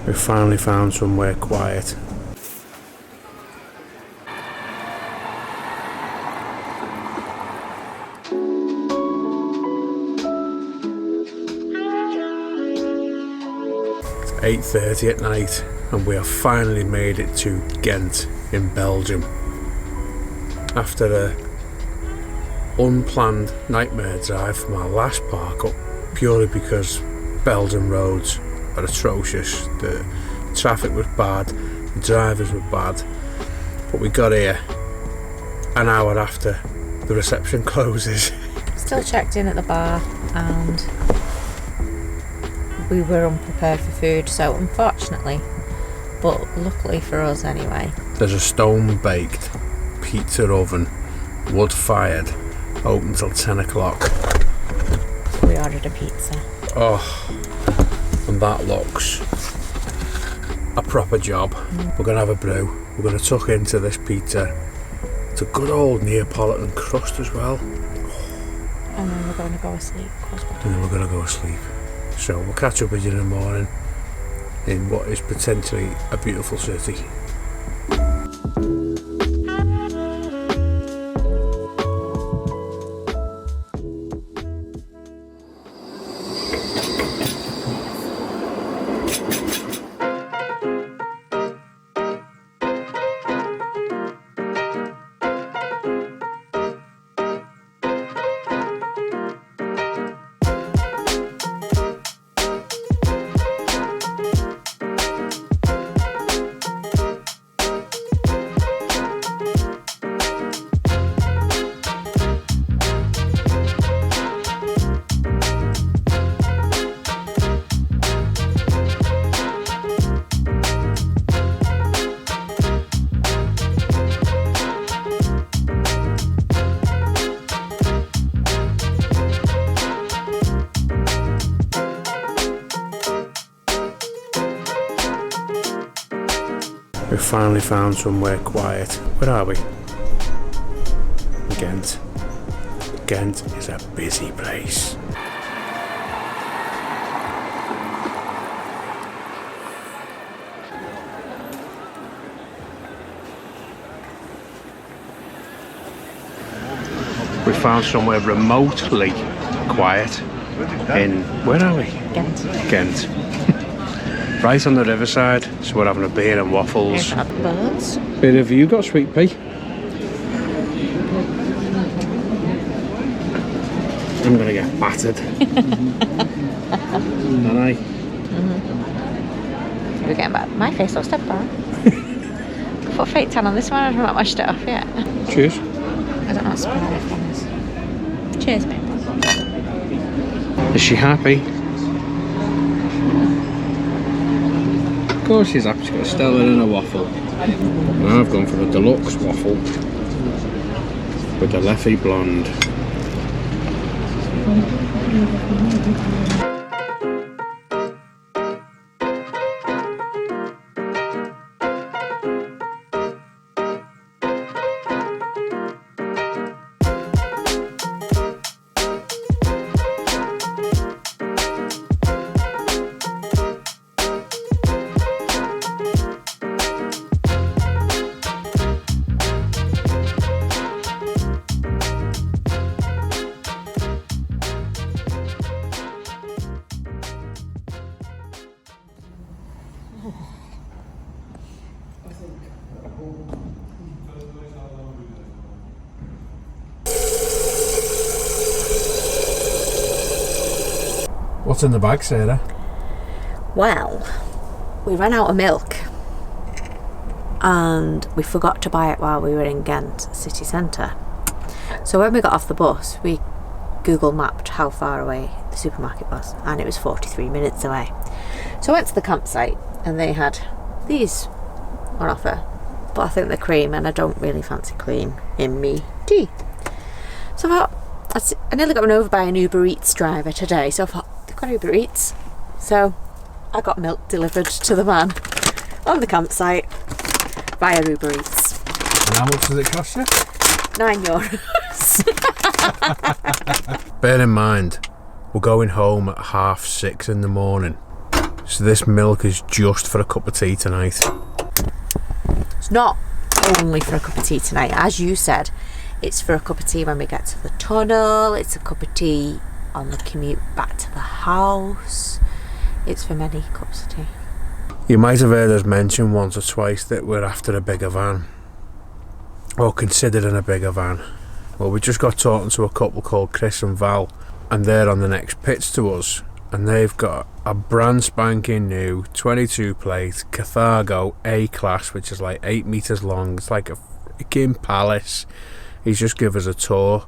We finally found somewhere quiet. It's 8:30 at night and we have finally made it to Ghent in Belgium. After a unplanned nightmare drive from our last park up, purely because Belgian roads are atrocious, the traffic was bad, the drivers were bad, but we got here an hour after the reception closes. Still checked in at the bar and we were unprepared for food, so unfortunately, but luckily for us anyway, there's a stone baked pizza oven, wood fired, open till 10 o'clock. We ordered a pizza. Oh, and that looks a proper job. We're going to have a brew. We're going to tuck into this pizza. It's a good old Neapolitan crust as well. And then we're going to go to sleep. So we'll catch up with you in the morning in what is potentially a beautiful city. We finally found somewhere quiet. Where are we? Ghent. Ghent is a busy place. We found somewhere remotely quiet in, where are we? Ghent. Ghent. Right on the riverside, so we're having a beer and waffles. Birds. Bit of you got, sweet pea? I'm gonna get battered. Aren't I? We're getting back. My face looks different. I put fake tan on this one, I've not washed it off yet. Cheers. I don't know what smell it is. Cheers, babe. Is she happy? Of course she's happy. She's got a Stella and a waffle. Now I've gone for a deluxe waffle with the Leffy blonde. What's in the bag, Sarah? Well, we ran out of milk and we forgot to buy it while we were in Ghent city centre. So when we got off the bus, we Google mapped how far away the supermarket was, and it was 43 minutes away. So I went to the campsite and they had these on offer, but I think they're cream and I don't really fancy cream in me tea. So I thought, I nearly got run over by an Uber Eats driver today, so I thought, they've got Uber Eats. So I got milk delivered to the man on the campsite via Uber Eats. And how much does it cost you? €9. Bear in mind, we're going home at 6:30 in the morning. So this milk is just for a cup of tea tonight. It's not only for a cup of tea tonight, as you said. It's for a cup of tea when we get to the tunnel. It's a cup of tea on the commute back to the house. It's for many cups of tea. You might have heard us mention once or twice that we're after a bigger van, or considering a bigger van. Well, we just got talking to a couple called Chris and Val, and they're on the next pitch to us, and they've got a brand spanking new 22 plate Carthago A-Class, which is like 8 metres long. It's like a freaking palace. He's just give us a tour.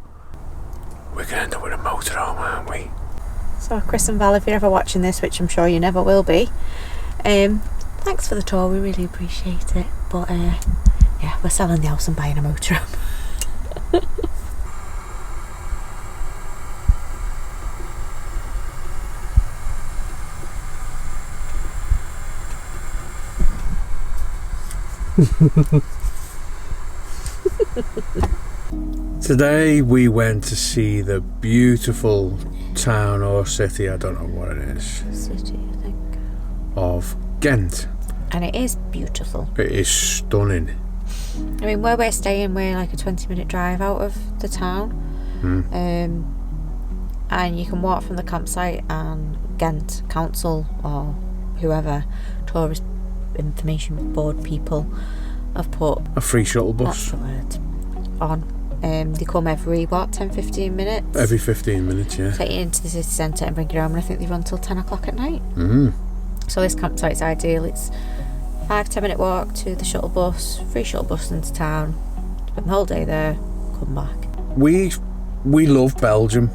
We're gonna end up with a motorhome, aren't we? So Chris and Val, if you're ever watching this, which I'm sure you never will be, thanks for the tour, we really appreciate it. But yeah, we're selling the house and buying a motorhome. Today we went to see the beautiful town or city, I don't know what it is, City, I think, of Ghent. and it is beautiful. It is stunning. I mean, where we're staying, we're like a 20-minute drive out of the town. And you can walk from the campsite, and Ghent Council or whoever, tourist information board people, have put A free shuttle that's bus. the word on. They come every 10-15 minutes, Every 15 minutes, yeah. take you into the city centre and bring you home, and I think they run till 10 o'clock at night. Mm. So this campsite's ideal. It's 5-10 minute walk to the shuttle bus, free shuttle bus into town, spend the whole day there, come back. We love Belgium.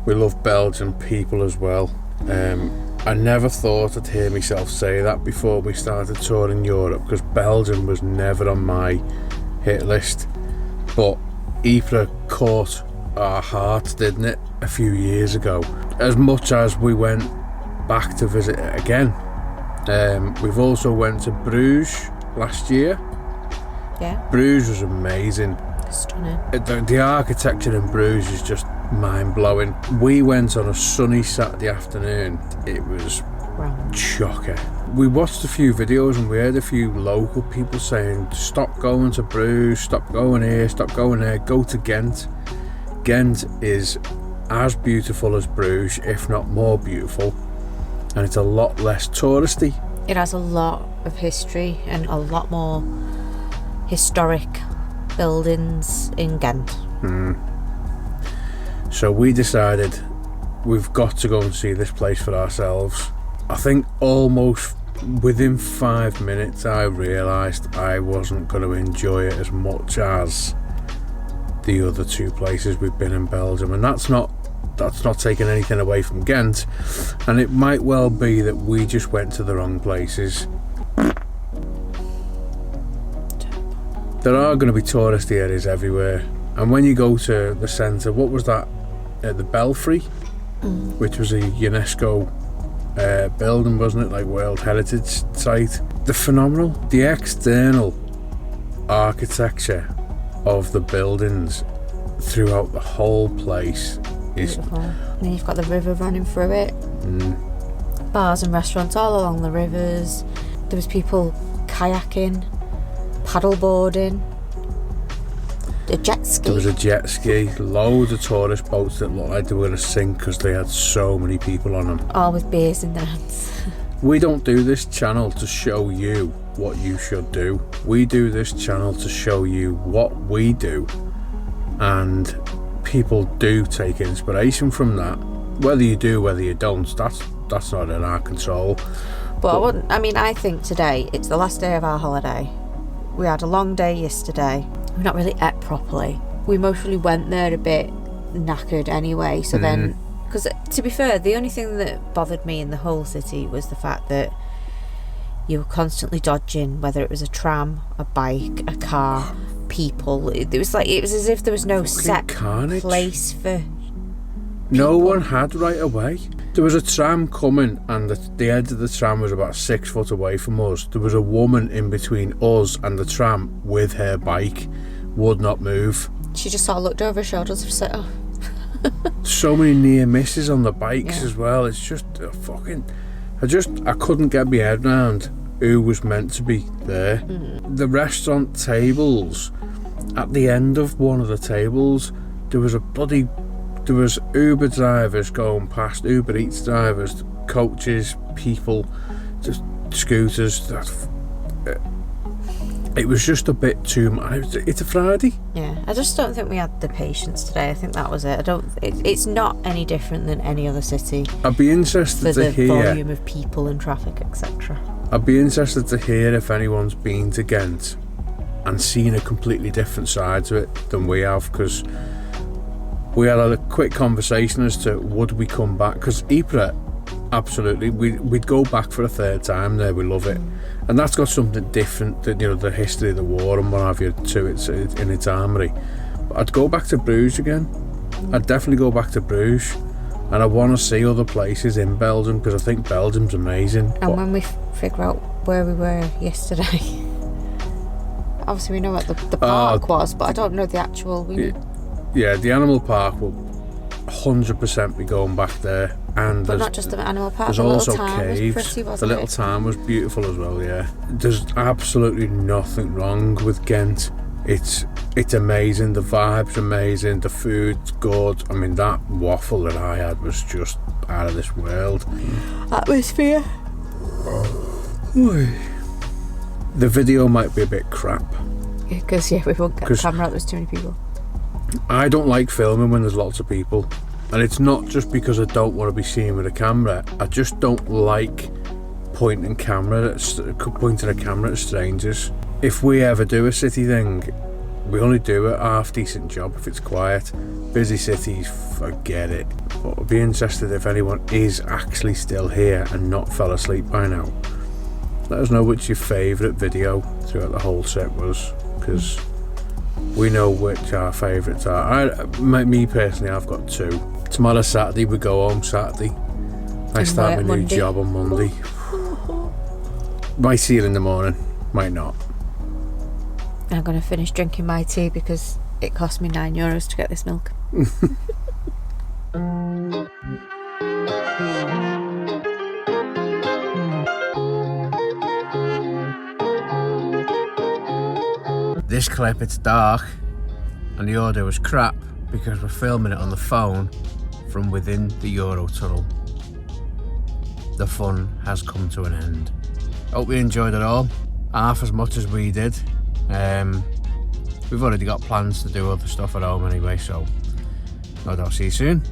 We love Belgian people as well. I never thought I'd hear myself say that before we started touring Europe, because Belgium was never on my hit list. But Ypres caught our hearts, didn't it, a few years ago? As much as we went back to visit it again. We've also went to Bruges last year. Yeah, Bruges was amazing. stunning. The architecture in Bruges is just mind-blowing. We went on a sunny Saturday afternoon. It was Round. chocker. We watched a few videos and we heard a few local people saying, stop going to Bruges, stop going here, stop going there, go to Ghent. Ghent is as beautiful as Bruges, if not more beautiful, and it's a lot less touristy. It has a lot of history and a lot more historic buildings in Ghent. So we decided we've got to go and see this place for ourselves. I think almost within 5 minutes I realised I wasn't going to enjoy it as much as the other two places we've been in Belgium, and that's not taking anything away from Ghent, and it might well be that we just went to the wrong places. There are going to be touristy areas everywhere, and when you go to the centre, what was that, the Belfry, which was a UNESCO building, wasn't it, like World Heritage Site? They're phenomenal. The external architecture of the buildings throughout the whole place is Beautiful. And then you've got the river running through it. Bars and restaurants all along the rivers. There was people kayaking, paddleboarding, a jet ski. There was a jet ski, loads of tourist boats that looked like they were going to sink because they had so many people on them. All with beers in their hands. We don't do this channel to show you what you should do. We do this channel to show you what we do, and people do take inspiration from that. Whether you do, whether you don't, that's not in our control. But I think today it's the last day of our holiday. We had a long day yesterday. We've not really ate properly. We mostly went there a bit knackered anyway. So then, because to be fair, the only thing that bothered me in the whole city was the fact that you were constantly dodging, whether it was a tram, a bike, a car, people. It was as if there was no set carnage. place for. No one had right away. There was a tram coming, and the edge of the tram was about 6 foot away from us. There was a woman in between us and the tram with her bike, would not move. She just sort of looked over her shoulders and set off. So many near misses on the bikes as well. It's just fucking I couldn't get my head around who was meant to be there. The restaurant tables, at the end of one of the tables, there was Uber drivers going past, Uber Eats drivers, coaches, people, just scooters. It was just a bit too much. It's a Friday. Yeah, I just don't think we had the patience today. I think that was it. It's not any different than any other city. I'd be interested to hear the volume of people and traffic, etc. I'd be interested to hear if anyone's been to Ghent and seen a completely different side to it than we have, because we had a quick conversation as to would we come back, because Ypres, absolutely, we'd go back for a third time there. We love it, and that's got something different than, you know, the history of the war and what have you to it in its armoury. But I'd go back to Bruges again. I'd definitely go back to Bruges, and I want to see other places in Belgium, because I think Belgium's amazing. And when we figure out where we were yesterday, obviously we know what the park was, but I don't know the actual. Yeah, the animal park will 100% be going back there. And but not just the animal park, there's the also little town caves. was pretty, wasn't the little it? town was beautiful as well, yeah. There's absolutely nothing wrong with Ghent. It's amazing, the vibe's amazing, the food's good. I mean, that waffle that I had was just out of this world. Atmosphere. The video might be a bit crap. Because, we won't get the camera out, there's too many people. I don't like filming when there's lots of people. And it's not just because I don't want to be seen with a camera. I just don't like pointing a camera at strangers. If we ever do a city thing, we only do a half decent job if it's quiet. Busy cities, forget it. But I'd be interested if anyone is actually still here and not fell asleep by now. Let us know which your favourite video throughout the whole set was, because we know which our favourites are. Me personally, I've got two. Tomorrow Saturday, we go home Saturday. I start my new job on Monday. Might see it in the morning, might not. I'm going to finish drinking my tea because it cost me €9 to get this milk. This clip, it's dark and the audio is crap because we're filming it on the phone from within the Eurotunnel. The fun has come to an end. Hope you enjoyed it all, half as much as we did. We've already got plans to do other stuff at home anyway, so I'll see you soon.